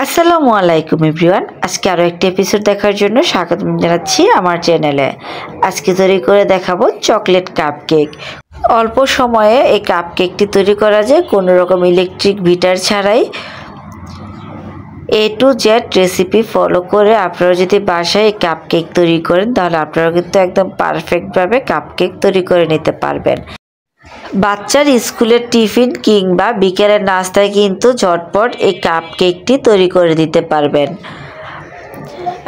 আসসালামু আলাইকুম এভরিওয়ান। আজকে আরও একটি এপিসোড দেখার জন্য স্বাগত জানাচ্ছি আমার চ্যানেলে। আজকে তৈরি করে দেখাবো চকলেট কাপ কেক। অল্প সময়ে এই কাপ কেকটি তৈরি করা যায় কোনো রকম ইলেকট্রিক বিটার ছাড়াই। A to Z recipe follow করে আপনারা যদি বাসায় এই কাপ কেক তৈরি করেন তাহলে আপনারা কিন্তু একদম পারফেক্টভাবে কাপ কেক তৈরি করে নিতে পারবেন। বাচ্চার স্কুলের টিফিন কিংবা বিকেলের নাস্তায় কিন্তু ঝটপট এই কাপ কেকটি তৈরি করে দিতে পারবেন।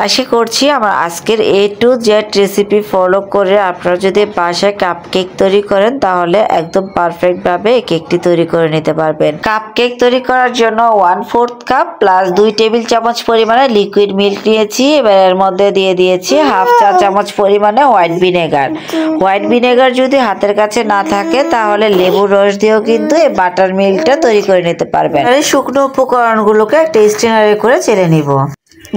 আশা করছি আমার আজকের A to Z recipe follow করে আপনারা যদি বাসায় কাপ কেক তৈরি করেন তাহলে একদম পারফেক্টভাবে এই কেকটি তৈরি করে নিতে পারবেন। কাপ কেক তৈরি করার জন্য 1/4 কাপ প্লাস 2 টেবিল চামচ পরিমাণে লিকুইড মিল্ক নিয়েছি। এবার এর মধ্যে দিয়ে দিয়েছি হাফ চা চামচ পরিমাণে হোয়াইট ভিনেগার। হোয়াইট ভিনেগার যদি হাতের কাছে না থাকে তাহলে লেবুর রস দিয়েও কিন্তু এই বাটার মিল্কটা তৈরি করে নিতে পারবেন। এই শুকনো উপকরণগুলোকে একটা স্ট্রেনারে করে চেলে নিব।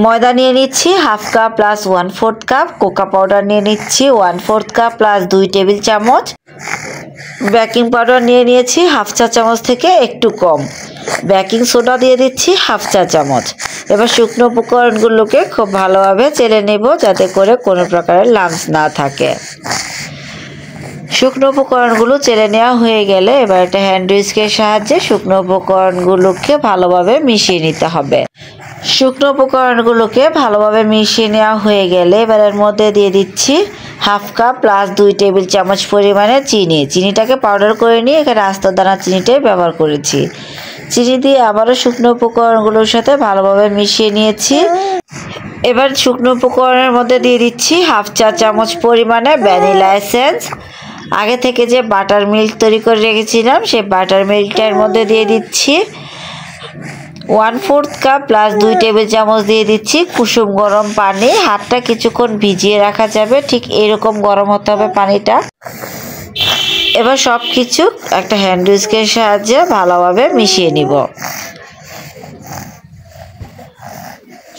ময়দা নিয়ে নিচ্ছি half cup plus 1/4 cup, cocoa powder নিয়ে নিচ্ছি 1/4 কাপ প্লাস 2 টেবিল চামচ, বেকিং পাউডার নিয়ে নিয়েছি হাফ চা চামচ থেকে একটু কম, বেকিং সোডা দিয়ে দিচ্ছি হাফ চা চামচ। এবার শুকনো উপকরণগুলোকে খুব ভালোভাবে চেলে নেব যাতে করে কোনো প্রকারের লাম্পস না থাকে। শুকনো উপকরণগুলো চেলে নেওয়া হয়ে গেলে এবার একটা হ্যান্ড হুইস্কের সাহায্যে শুকনো উপকরণগুলোকে ভালোভাবে মিশিয়ে নিতে হবে। শুকনো উপকরণগুলোকে ভালোভাবে মিশিয়ে নেওয়া হয়ে গেলে এবার এর মধ্যে দিয়ে দিচ্ছি হাফ কাপ প্লাস 2 টেবিল চামচ পরিমাণে চিনি। চিনিটাকে পাউডার করে নিয়ে এখানে আস্ত দানা চিনিটাই ব্যবহার করেছি। চিনি দিয়ে আবারও শুকনো উপকরণগুলোর সাথে ভালোভাবে মিশিয়ে নিয়েছি। এবার শুকনো উপকরণের মধ্যে দিয়ে দিচ্ছি হাফ চা চামচ পরিমাণে ভ্যানিলা এসেন্স। আগে থেকে যে বাটার মিল্ক তৈরি করে রেখেছিলাম সেই বাটার মিল্কটার মধ্যে দিয়ে দিচ্ছি 1/4 কাপ প্লাস 2 টেবিল চামচ দিয়ে দিচ্ছি কুসুম গরম পানি। হাতটা কিছুক্ষণ ভিজিয়ে রাখা যাবে, ঠিক এরকম গরম হতে হবে পানিটা। এবার সব কিছু একটা হ্যান্ড হুইস্কের সাহায্যে ভালোভাবে মিশিয়ে নিব।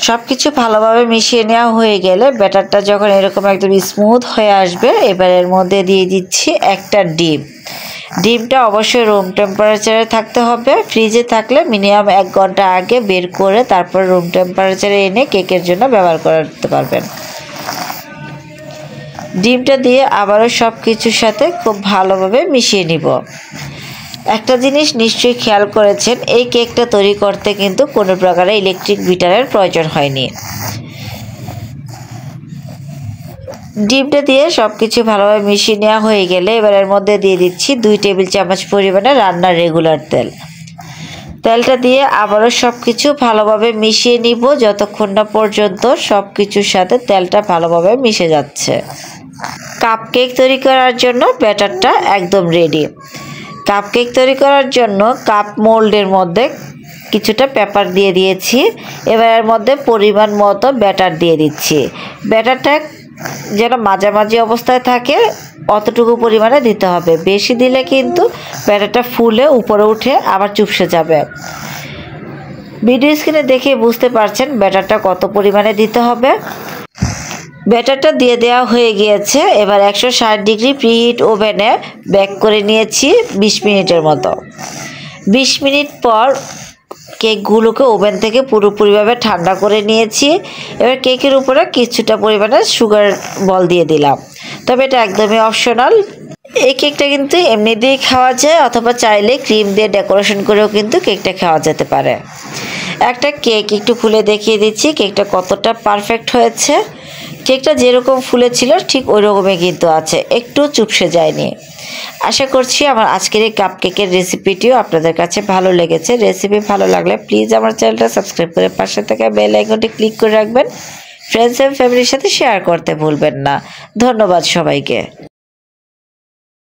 সব কিছু ভালোভাবে মিশিয়ে নেওয়া হয়ে গেলে ব্যাটারটা যখন এরকম একদম স্মুথ হয়ে আসবে এবার এর মধ্যে দিয়ে দিচ্ছি একটা ডিম। ডিমটা অবশ্যই রুম টেম্পারেচারে থাকতে হবে। ফ্রিজে থাকলে মিনিমাম 1 ঘন্টা আগে বের করে তারপর রুম টেম্পারেচারে এনে কেকের জন্য ব্যবহার করতে পারবেন। ডিমটা দিয়ে আবারও সব কিছুর সাথে খুব ভালোভাবে মিশিয়ে নিব। একটা জিনিস নিশ্চয়ই খেয়াল করেছেন, এই কেকটা তৈরি করতে কিন্তু কোনো প্রকারের ইলেকট্রিক বিটারের প্রয়োজন হয়নি। ডিমটা দিয়ে সব কিছু ভালোভাবে মিশিয়ে নেওয়া হয়ে গেলে এবার এর মধ্যে দিয়ে দিচ্ছি 2 টেবিল চামচ পরিমাণে রান্নার রেগুলার তেল। তেলটা দিয়ে আবারও সব কিছু ভালোভাবে মিশিয়ে নিব যতক্ষণ না পর্যন্ত সব কিছুর সাথে তেলটা ভালোভাবে মিশে যাচ্ছে। কাপ কেক তৈরি করার জন্য ব্যাটারটা একদম রেডি। কাপ কেক তৈরি করার জন্য কাপ মোল্ডের মধ্যে কিছুটা পেপার দিয়ে দিয়েছি। এবার এর মধ্যে পরিমাণ মতো ব্যাটার দিয়ে দিচ্ছি। ব্যাটারটা যেন মাঝামাঝি অবস্থায় থাকে অতটুকু পরিমাণে দিতে হবে। বেশি দিলে কিন্তু ব্যাটারটা ফুলে উপরে উঠে আবার চুপসে যাবে। ভিডিও স্ক্রিনে দেখে বুঝতে পারছেন ব্যাটারটা কত পরিমাণে দিতে হবে। ব্যাটারটা দিয়ে দেওয়া হয়ে গিয়েছে। এবার 160 ডিগ্রি প্রিহিট ওভেনে বেক করে নিয়েছি 20 মিনিটের মতো। 20 মিনিট পর কেকগুলোকে ওভেন থেকে পুরোপুরিভাবে ঠান্ডা করে নিয়েছি। এবার কেকের উপরে কিছুটা পরিমাণে সুগার বল দিয়ে দিলাম, তবে এটা একদমই অপশনাল। এই কেকটা কিন্তু এমনি দিয়ে খাওয়া যায় অথবা চাইলে ক্রিম দিয়ে ডেকোরেশন করেও কিন্তু কেকটা খাওয়া যেতে পারে। একটা কেক একটু খুলে দেখিয়ে দিচ্ছি কেকটা কতটা পারফেক্ট হয়েছে। কেকটা যেরকম ফুলেছিল ঠিক ওই রকমই কিন্তু আছে, একটু চুপসে যায়নি। আশা করছি আমার আজকের এই কাপ কেকের রেসিপিটিও আপনাদের কাছে ভালো লেগেছে। রেসিপি ভালো লাগলে প্লিজ আমার চ্যানেলটা সাবস্ক্রাইব করে পাশে থাকা বেল আইকনটি ক্লিক করে রাখবেন। ফ্রেন্ডস এন্ড ফ্যামিলির সাথে শেয়ার করতে ভুলবেন না। ধন্যবাদ সবাইকে।